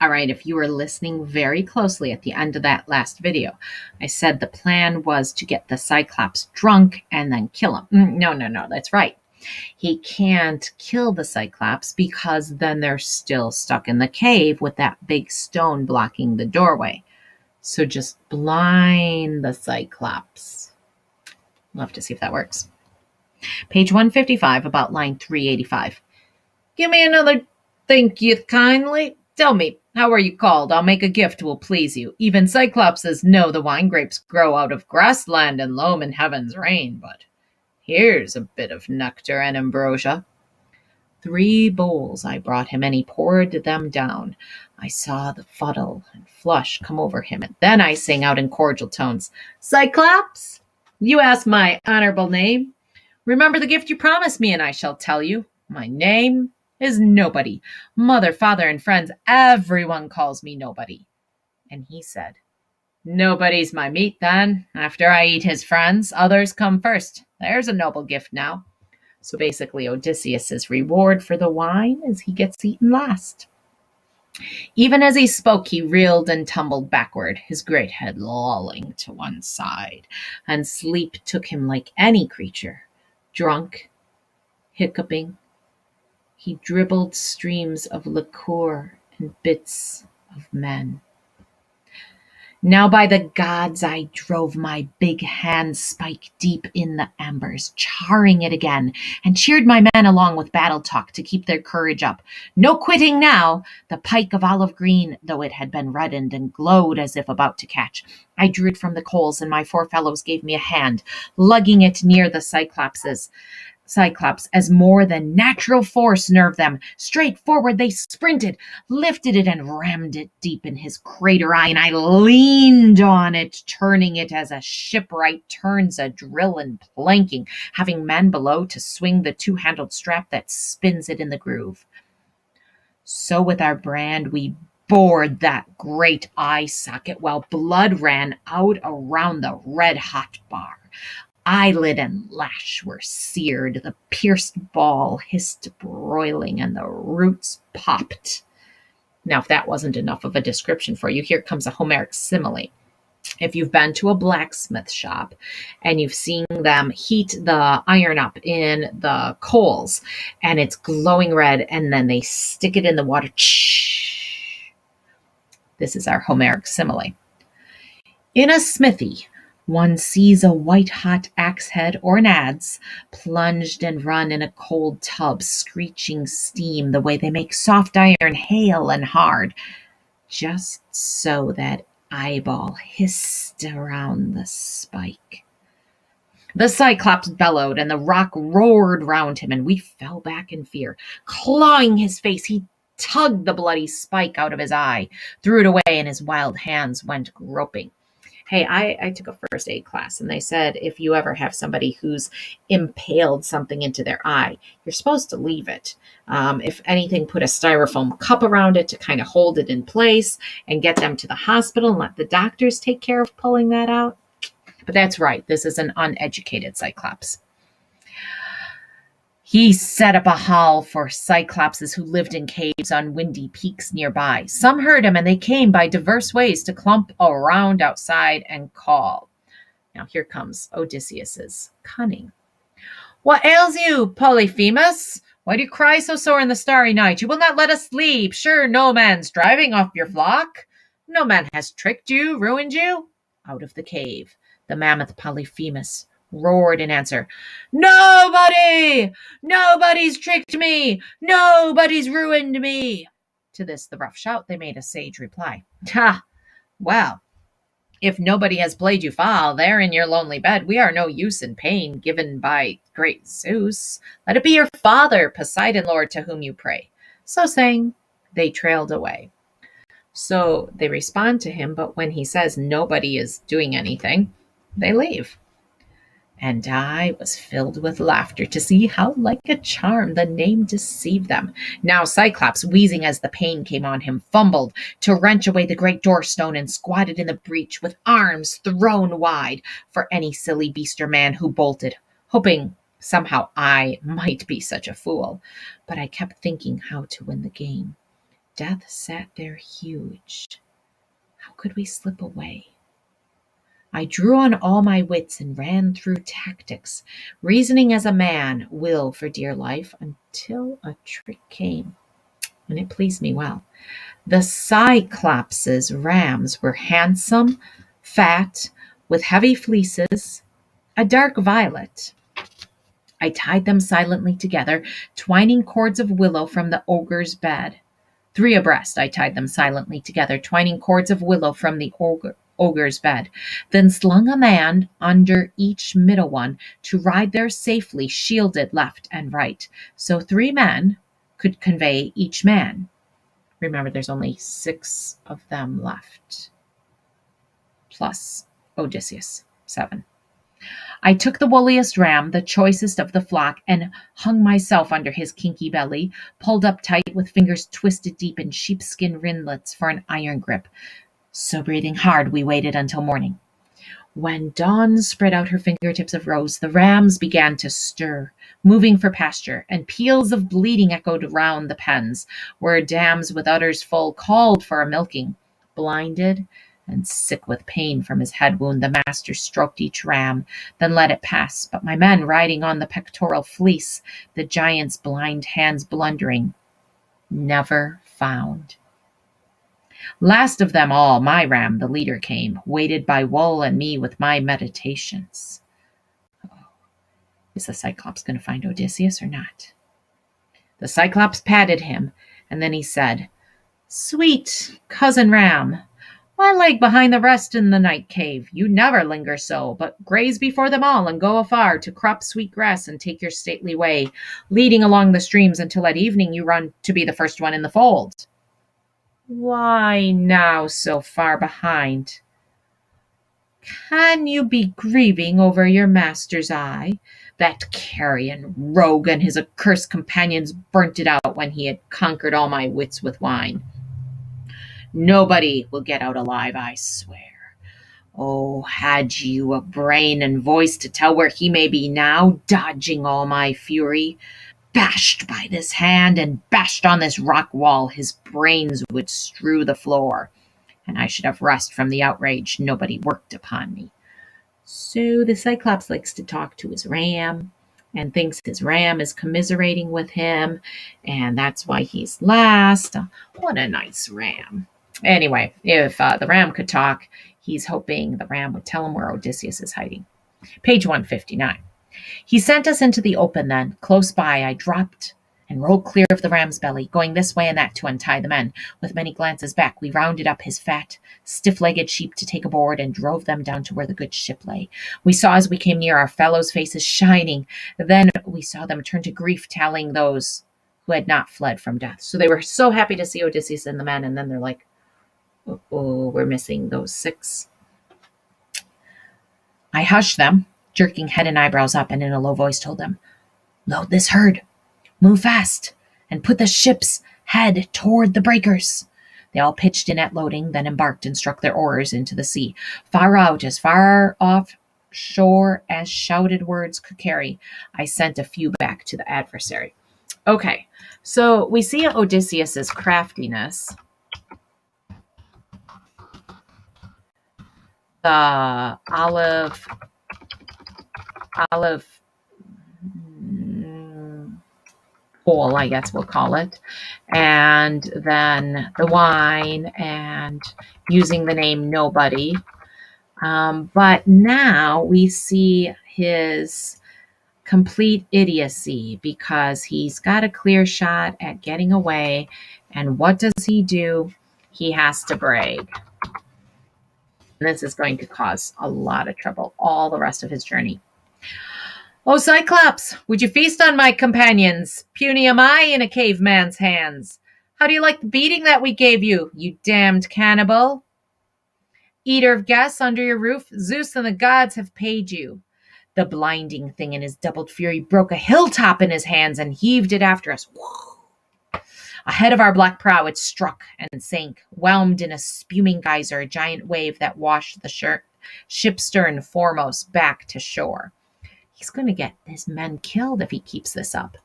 All right, if you were listening very closely at the end of that last video, I said the plan was to get the Cyclops drunk and then kill him. No, that's right. He can't kill the Cyclops because then they're still stuck in the cave with that big stone blocking the doorway. So just blind the Cyclops. Love to see if that works. Page 155, about line 385. Give me another thank you kindly. Tell me, how are you called? I'll make a gift will please you. Even Cyclopses know the wine grapes grow out of grassland and loam in heaven's rain, but here's a bit of nectar and ambrosia. 3 bowls I brought him, and he poured them down. I saw the fuddle and flush come over him, and then I sang out in cordial tones, Cyclops, you ask my honorable name. Remember the gift you promised me, and I shall tell you. My name is Nobody. Mother, father, and friends, everyone calls me Nobody. And he said, Nobody's my meat, then. After I eat his friends, others come first. There's a noble gift now. So basically, Odysseus's reward for the wine is he gets eaten last. Even as he spoke, he reeled and tumbled backward, his great head lolling to one side, and sleep took him like any creature. Drunk, hiccuping, he dribbled streams of liquor and bits of men. Now by the gods I drove my big hand spike deep in the embers, charring it again, and cheered my men along with battle talk to keep their courage up. No quitting now, the pike of olive green, though it had been reddened and glowed as if about to catch. I drew it from the coals, and my 4 fellows gave me a hand, lugging it near the Cyclops as more than natural force nerved them. Straight forward they sprinted, lifted it, and rammed it deep in his crater eye, and I leaned on it, turning it as a shipwright turns a drill and planking, having men below to swing the 2-handled strap that spins it in the groove. So with our brand we bored that great eye socket while blood ran out around the red-hot bar. Eyelid and lash were seared, the pierced ball hissed broiling, and the roots popped. Now, if that wasn't enough of a description for you, here comes a Homeric simile. If you've been to a blacksmith shop and you've seen them heat the iron up in the coals and it's glowing red and then they stick it in the water, this is our Homeric simile. In a smithy, one sees a white-hot axe head or an adze plunged and run in a cold tub, screeching steam the way they make soft iron hale and hard, just so that eyeball hissed around the spike. The Cyclops bellowed, and the rock roared round him, and we fell back in fear. Clawing his face, he tugged the bloody spike out of his eye, threw it away, and his wild hands went groping. Hey, I took a first aid class, and they said if you ever have somebody who's impaled something into their eye, you're supposed to leave it. If anything, put a styrofoam cup around it to kind of hold it in place and get them to the hospital and let the doctors take care of pulling that out. But that's right. This is an uneducated Cyclops. He set up a howl for Cyclopses who lived in caves on windy peaks nearby. Some heard him, and they came by diverse ways to clump around outside and call. Now here comes Odysseus's cunning. What ails you, Polyphemus? Why do you cry so sore in the starry night? You will not let us sleep. Sure, no man's driving off your flock. No man has tricked you, ruined you. Out of the cave, the mammoth Polyphemus roared in answer, Nobody! Nobody's tricked me! Nobody's ruined me! To this, the rough shout, they made a sage reply. Ha! Well, if nobody has played you foul there in your lonely bed, we are no use in pain given by great Zeus. Let it be your father, Poseidon Lord, to whom you pray. So saying, they trailed away. So they respond to him, but when he says nobody is doing anything, they leave. And I was filled with laughter to see how like a charm the name deceived them. Now Cyclops, wheezing as the pain came on him, fumbled to wrench away the great doorstone and squatted in the breach with arms thrown wide for any silly beast or man who bolted, hoping somehow I might be such a fool. But I kept thinking how to win the game. Death sat there huge. How could we slip away? I drew on all my wits and ran through tactics, reasoning as a man, will for dear life, until a trick came, and it pleased me well. The Cyclops' rams were handsome, fat, with heavy fleeces, a dark violet. I tied them silently together, twining cords of willow from the ogre's bed. 3 abreast I tied them silently together, twining cords of willow from the ogre's bed, then slung a man under each middle one to ride there safely, shielded left and right, so 3 men could convey each man. Remember, there's only 6 of them left, plus Odysseus, 7. I took the woolliest ram, the choicest of the flock, and hung myself under his kinky belly, pulled up tight with fingers twisted deep in sheepskin ringlets for an iron grip. So breathing hard, we waited until morning. When dawn spread out her fingertips of rose, the rams began to stir, moving for pasture, and peals of bleating echoed round the pens, where dams with udders full called for a milking. Blinded and sick with pain from his head wound, the master stroked each ram, then let it pass. But my men, riding on the pectoral fleece, the giant's blind hands blundering, never found. Last of them all, my ram, the leader, came, weighted by wool and me with my meditations. Is the Cyclops going to find Odysseus or not? The Cyclops patted him, and then he said, "Sweet cousin ram, why lag behind the rest in the night cave? You never linger so, but graze before them all and go afar to crop sweet grass and take your stately way, leading along the streams until at evening you run to be the first one in the fold. Why now so far behind? Can you be grieving over your master's eye? That carrion rogue and his accursed companions burnt it out when he had conquered all my wits with wine. Nobody will get out alive, I swear. Oh, had you a brain and voice to tell where he may be now, dodging all my fury, bashed by this hand and bashed on this rock wall, his brains would strew the floor, and I should have rest from the outrage nobody worked upon me." So the Cyclops likes to talk to his ram and thinks his ram is commiserating with him, and that's why he's last. What a nice ram. Anyway, if the ram could talk, he's hoping the ram would tell him where Odysseus is hiding. Page 159. He sent us into the open then. Close by I dropped and rolled clear of the ram's belly, going this way and that to untie the men. With many glances back, we rounded up his fat, stiff-legged sheep to take aboard and drove them down to where the good ship lay. We saw as we came near our fellows' faces shining. Then we saw them turn to grief, tallying those who had not fled from death. So they were so happy to see Odysseus and the men, and then they're like, oh, we're missing those 6. I hushed them, jerking head and eyebrows up, and in a low voice told them, "Load this herd, move fast, and put the ship's head toward the breakers." They all pitched in at loading, then embarked and struck their oars into the sea. Far out, as far off shore as shouted words could carry, I sent a few back to the adversary. Okay, so we see Odysseus's craftiness. The olive bowl, I guess we'll call it, and then the wine, and using the name Nobody. But now we see his complete idiocy, because he's got a clear shot at getting away, and what does he do? He has to brag. This is going to cause a lot of trouble all the rest of his journey. "Oh, Cyclops, would you feast on my companions? Puny am I in a caveman's hands. How do you like the beating that we gave you, you damned cannibal? Eater of guests under your roof, Zeus and the gods have paid you." The blinding thing in his doubled fury broke a hilltop in his hands and heaved it after us. Ahead of our black prow it struck and sank, whelmed in a spuming geyser, a giant wave that washed the ship's stern foremost back to shore. He's going to get his men killed if he keeps this up.